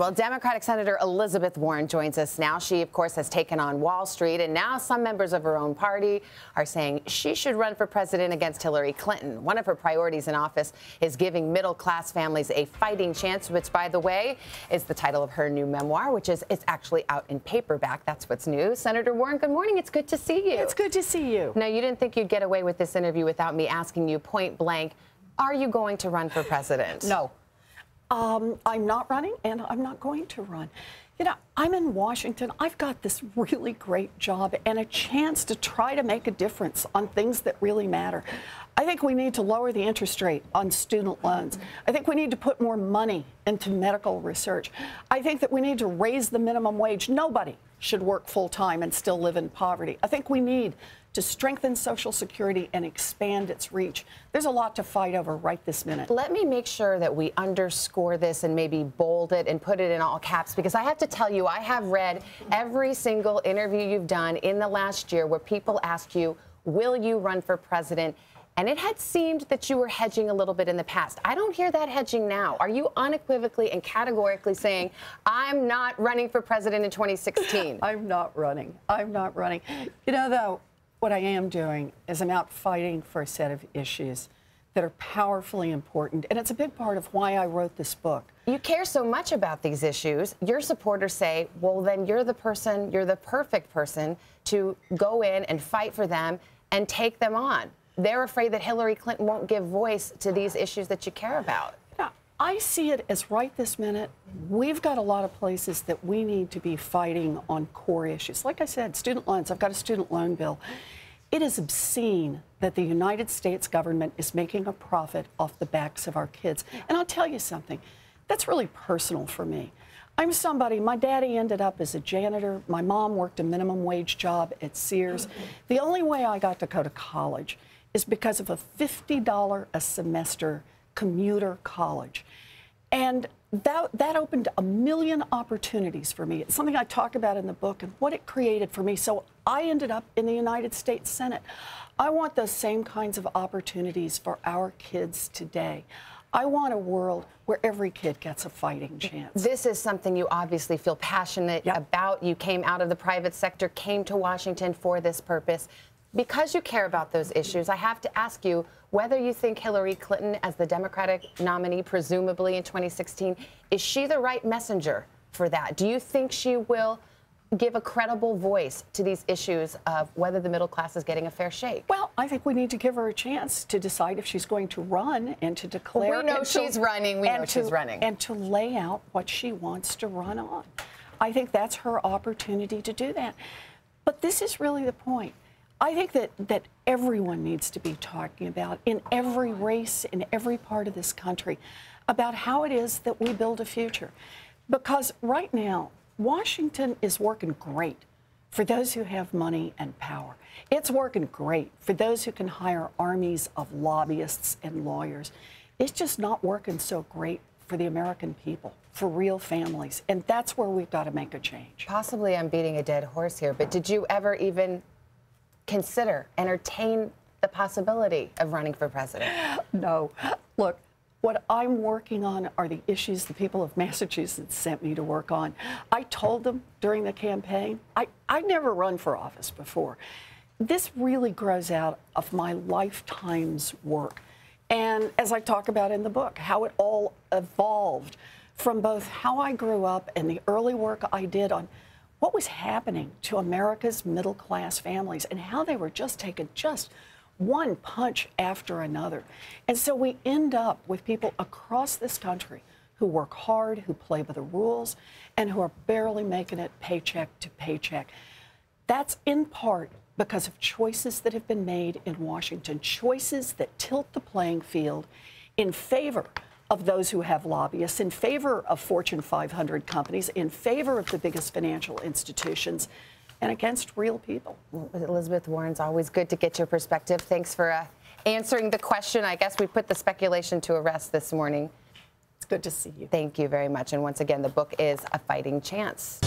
Well, Democratic Senator Elizabeth Warren joins us now. She, of course, has taken on Wall Street, and now some members of her own party are saying she should run for president against Hillary Clinton. One of her priorities in office is giving middle-class families a fighting chance, which, by the way, is the title of her new memoir, which is it's actually out in paperback. That's what's new. Senator Warren, good morning. It's good to see you. It's good to see you. Now, you didn't think you'd get away with this interview without me asking you point blank, are you going to run for president? No. I'm not running, and I'm not going to run. You know, I'm in Washington. I've got this really great job and a chance to try to make a difference on things that really matter. I think we need to lower the interest rate on student loans. I think we need to put more money into medical research. I think that we need to raise the minimum wage. Nobody should work full-time and still live in poverty. I think we need to strengthen Social Security and expand its reach. There's a lot to fight over right this minute. Let me make sure that we underscore this and maybe bold it and put it in all caps, because I have to tell you, I have read every single interview you've done in the last year where people ask you, will you run for president? And it had seemed that you were hedging a little bit in the past. I don't hear that hedging now. Are you unequivocally and categorically saying, I'm not running for president in 2016? I'm not running. I'm not running. You know, though, what I am doing is I'm out fighting for a set of issues that are powerfully important, and it's a big part of why I wrote this book. You care so much about these issues. Your supporters say, well, then you're the person, you're the perfect person to go in and fight for them and take them on. They're afraid that Hillary Clinton won't give voice to these issues that you care about. Now, I see it as right this minute, we've got a lot of places that we need to be fighting on core issues. Like I said, student loans. I've got a student loan bill. It is obscene that the United States government is making a profit off the backs of our kids. And I'll tell you something, that's really personal for me. I'm somebody, my daddy ended up as a janitor. My mom worked a minimum wage job at Sears. The only way I got to go to college is because of a $50 a semester commuter college. And that opened a million opportunities for me. It's something I talk about in the book and what it created for me. So I ended up in the United States Senate. I want those same kinds of opportunities for our kids today. I want a world where every kid gets a fighting chance. This is something you obviously feel passionate about. You came out of the private sector, came to Washington for this purpose. Because you care about those issues, I have to ask you whether you think Hillary Clinton, as the Democratic nominee, presumably in 2016, is she the right messenger for that? Do you think she will give a credible voice to these issues of whether the middle class is getting a fair shake? Well, I think we need to give her a chance to decide if she's going to run and to declare. We know she's running. We know she's running. And to lay out what she wants to run on. I think that's her opportunity to do that. But this is really the point. I think that everyone needs to be talking about, in every race, in every part of this country, about how it is that we build a future. Because right now, Washington is working great for those who have money and power. It's working great for those who can hire armies of lobbyists and lawyers. It's just not working so great for the American people, for real families. And that's where we've got to make a change. Possibly I'm beating a dead horse here, but did you ever even consider, entertain the possibility of running for president? No. Look, what I'm working on are the issues the people of Massachusetts sent me to work on. I told them during the campaign, I'd never run for office before. This really grows out of my lifetime's work. And as I talk about in the book, how it all evolved from both how I grew up and the early work I did on what was happening to America's middle-class families and how they were just taking just one punch after another. And so we end up with people across this country who work hard, who play by the rules, and who are barely making it paycheck to paycheck. That's in part because of choices that have been made in Washington, choices that tilt the playing field in favor of those who have lobbyists, in favor of Fortune 500 companies, in favor of the biggest financial institutions, and against real people. Elizabeth Warren, it's always good to get your perspective. Thanks for answering the question. I guess we put the speculation to rest this morning. It's good to see you. Thank you very much. And once again, the book is A Fighting Chance.